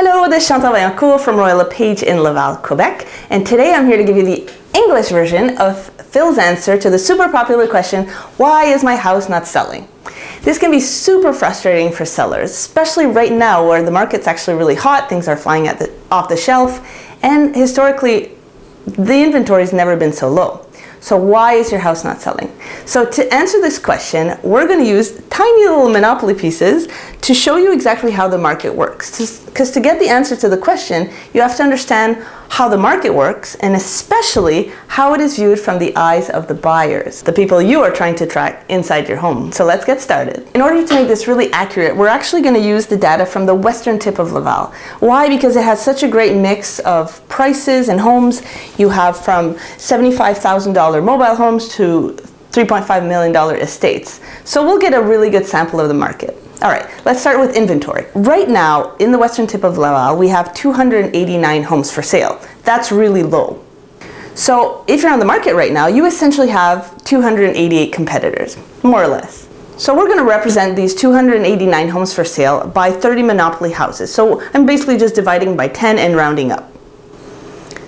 Hello, this is Chantal Vaillancourt from Royal LePage in Laval, Quebec, and today I'm here to give you the English version of Phil's answer to the super popular question, why is my house not selling? This can be super frustrating for sellers, especially right now where the market's actually really hot, things are flying off the shelf, and historically the inventory's never been so low. So why is your house not selling? So to answer this question, we're going to use tiny little Monopoly pieces to show you exactly how the market works. Because to get the answer to the question, you have to understand how the market works, and especially how it is viewed from the eyes of the buyers, the people you are trying to attract inside your home. So let's get started. In order to make this really accurate, we're actually going to use the data from the western tip of Laval. Why? Because it has such a great mix of prices and homes. You have from $75,000 mobile homes to $3.5 million estates. So we'll get a really good sample of the market. All right, let's start with inventory. Right now, in the western tip of Laval, we have 289 homes for sale. That's really low. So if you're on the market right now, you essentially have 288 competitors, more or less. So we're going to represent these 289 homes for sale by 30 monopoly houses. So I'm basically just dividing by 10 and rounding up.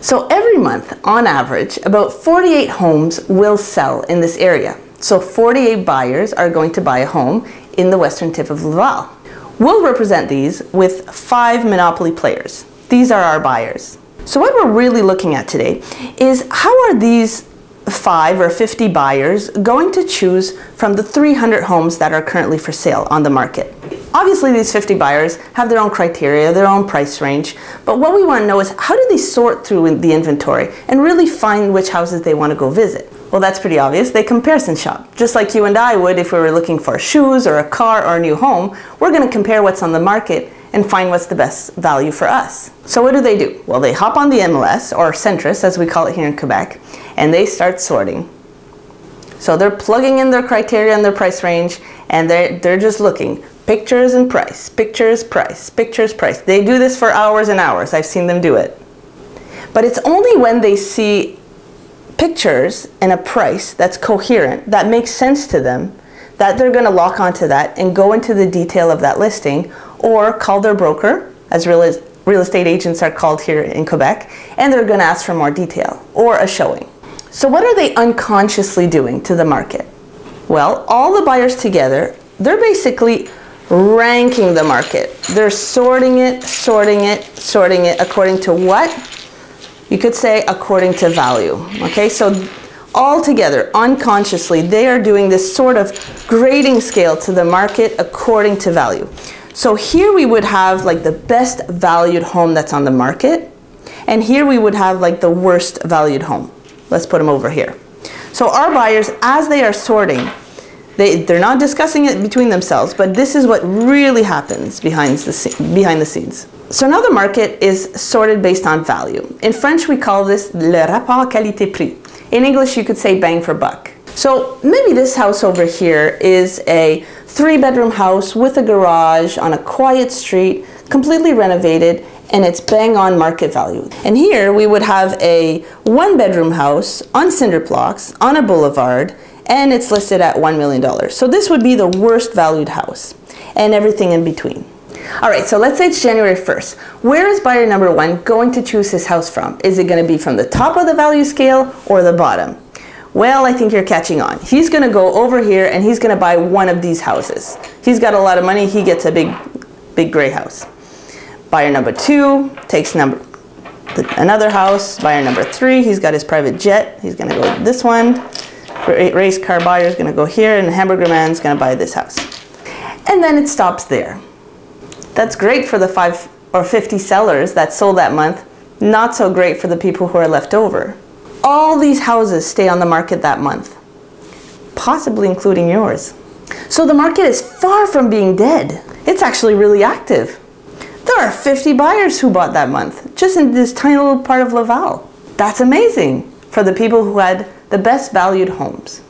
So every month, on average, about 48 homes will sell in this area. So 48 buyers are going to buy a home in the western tip of Laval. We'll represent these with 5 monopoly players. These are our buyers. So what we're really looking at today is how are these 5 or 50 buyers going to choose from the 300 homes that are currently for sale on the market. Obviously these 50 buyers have their own criteria, their own price range, but what we want to know is how do they sort through the inventory and really find which houses they want to go visit? Well, that's pretty obvious. They comparison shop. Just like you and I would if we were looking for shoes or a car or a new home, we're going to compare what's on the market and find what's the best value for us. So what do? Well, they hop on the MLS, or Centris as we call it here in Quebec, and they start sorting. So they're plugging in their criteria and their price range, and they're just looking. Pictures and price, pictures, price, pictures, price. They do this for hours and hours. I've seen them do it. But it's only when they see pictures and a price that's coherent, that makes sense to them, that they're going to lock onto that and go into the detail of that listing, or call their broker, as real estate agents are called here in Quebec, and they're going to ask for more detail, or a showing. So what are they unconsciously doing to the market? Well, all the buyers together, they're basically ranking the market. They're sorting it according to what? You could say according to value. Okay, so all together, unconsciously, they are doing this sort of grading scale to the market according to value. So here we would have like the best valued home that's on the market, and here we would have like the worst valued home. Let's put them over here. So our buyers, as they are sorting, they're not discussing it between themselves, but this is what really happens behind the scenes. So now the market is sorted based on value. In French, we call this le rapport qualité-prix. In English, you could say bang for buck. So maybe this house over here is a 3-bedroom house with a garage on a quiet street, completely renovated, and it's bang on market value. And here we would have a 1-bedroom house on cinder blocks on a boulevard, and it's listed at $1 million. So this would be the worst valued house, and everything in between. All right, so let's say it's January 1st. Where is buyer number 1 going to choose his house from? Is it going to be from the top of the value scale or the bottom? Well, I think you're catching on. He's going to go over here and he's going to buy one of these houses. He's got a lot of money, he gets a big gray house. Buyer number 2 takes another house. Buyer number 3, he's got his private jet. He's going to go this one. Race car buyer is going to go here, and the hamburger man is going to buy this house. And then it stops there. That's great for the 5 or 50 sellers that sold that month. Not so great for the people who are left over. All these houses stay on the market that month, possibly including yours. So the market is far from being dead. It's actually really active. There are 50 buyers who bought that month, just in this tiny little part of Laval. That's amazing for the people who had the best valued homes.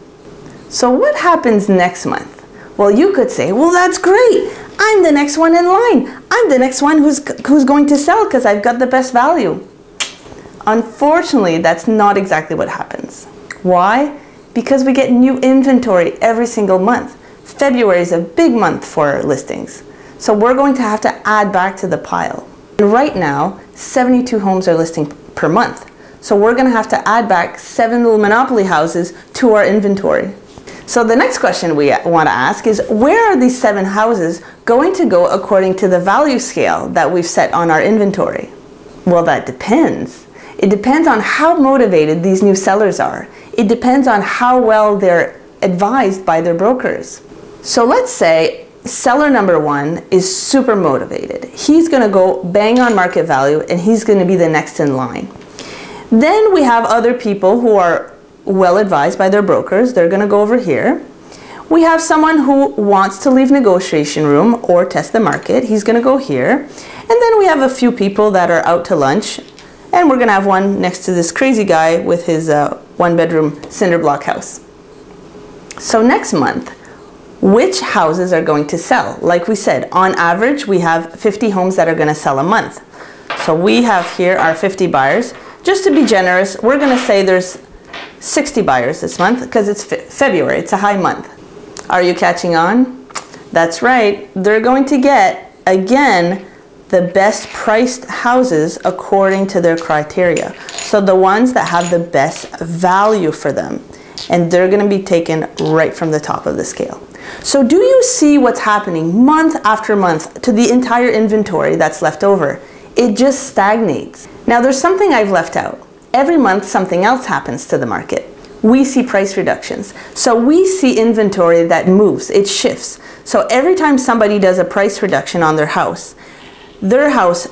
So what happens next month? Well, you could say, well, that's great. I'm the next one in line. I'm the next one who's going to sell because I've got the best value. Unfortunately, that's not exactly what happens. Why? Because we get new inventory every single month. February is a big month for listings. So we're going to have to add back to the pile. And right now, 72 homes are listing per month. So we're going to have to add back 7 little monopoly houses to our inventory. So the next question we want to ask is, where are these 7 houses going to go according to the value scale that we've set on our inventory? Well, that depends. It depends on how motivated these new sellers are. It depends on how well they're advised by their brokers. So let's say seller number 1 is super motivated. He's going to go bang on market value and he's going to be the next in line. Then we have other people who are well advised by their brokers. They're going to go over here. We have someone who wants to leave negotiation room or test the market. He's going to go here. And then we have a few people that are out to lunch. And we're going to have one next to this crazy guy with his 1-bedroom cinder block house. So next month, which houses are going to sell? Like we said, on average, we have 50 homes that are going to sell a month. So we have here our 50 buyers. Just to be generous, we're going to say there's 60 buyers this month because it's February. It's a high month. Are you catching on? That's right. They're going to get, again, the best priced houses according to their criteria. So the ones that have the best value for them. And they're going to be taken right from the top of the scale. So do you see what's happening month after month to the entire inventory that's left over? It just stagnates. Now there's something I've left out. Every month something else happens to the market. We see price reductions. So we see inventory that moves, it shifts. So every time somebody does a price reduction on their house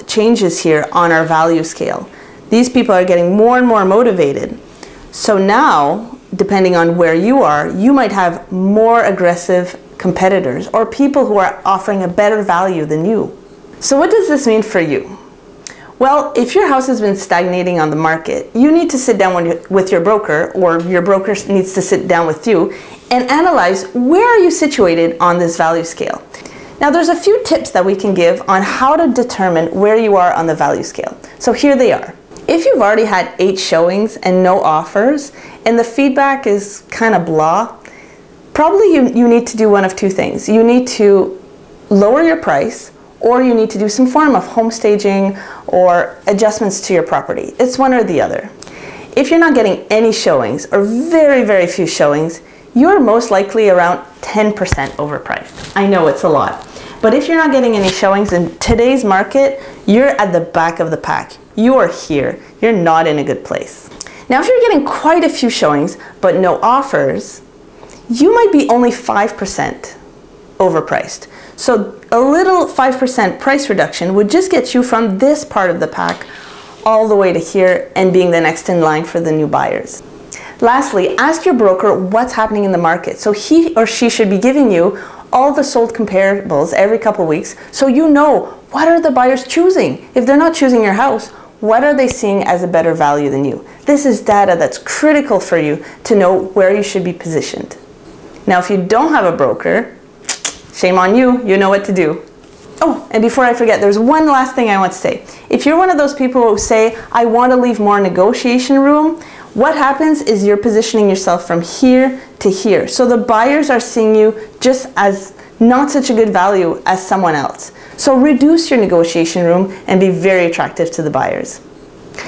changes here on our value scale. These people are getting more and more motivated. So now, depending on where you are, you might have more aggressive competitors or people who are offering a better value than you. So what does this mean for you? Well, if your house has been stagnating on the market, you need to sit down with your broker, or your broker needs to sit down with you and analyze where are you situated on this value scale. Now there's a few tips that we can give on how to determine where you are on the value scale. So here they are. If you've already had 8 showings and no offers, and the feedback is kind of blah, probably you need to do one of 2 things. You need to lower your price, or you need to do some form of home staging or adjustments to your property. It's one or the other. If you're not getting any showings or very, very few showings, you're most likely around 10% overpriced. I know it's a lot, but if you're not getting any showings in today's market, you're at the back of the pack. You are here. You're not in a good place. Now, if you're getting quite a few showings but no offers, you might be only 5% overpriced. So a little 5% price reduction would just get you from this part of the pack all the way to here and being the next in line for the new buyers. Lastly, ask your broker what's happening in the market. So he or she should be giving you all the sold comparables every couple weeks so you know what are the buyers choosing. If they're not choosing your house, what are they seeing as a better value than you? This is data that's critical for you to know where you should be positioned. Now, if you don't have a broker, shame on you, you know what to do. Oh, and before I forget, there's one last thing I want to say. If you're one of those people who say, I want to leave more negotiation room, what happens is you're positioning yourself from here to here. So the buyers are seeing you just as not such a good value as someone else. So reduce your negotiation room and be very attractive to the buyers.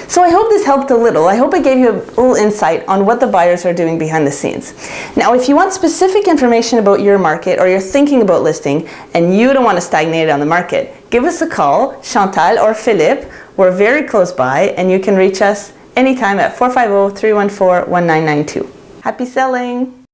So I hope this helped a little. I hope I gave you a little insight on what the buyers are doing behind the scenes. Now, if you want specific information about your market or you're thinking about listing and you don't want to stagnate on the market, give us a call, Chantal or Philippe. We're very close by and you can reach us anytime at 450-314-1992. Happy selling!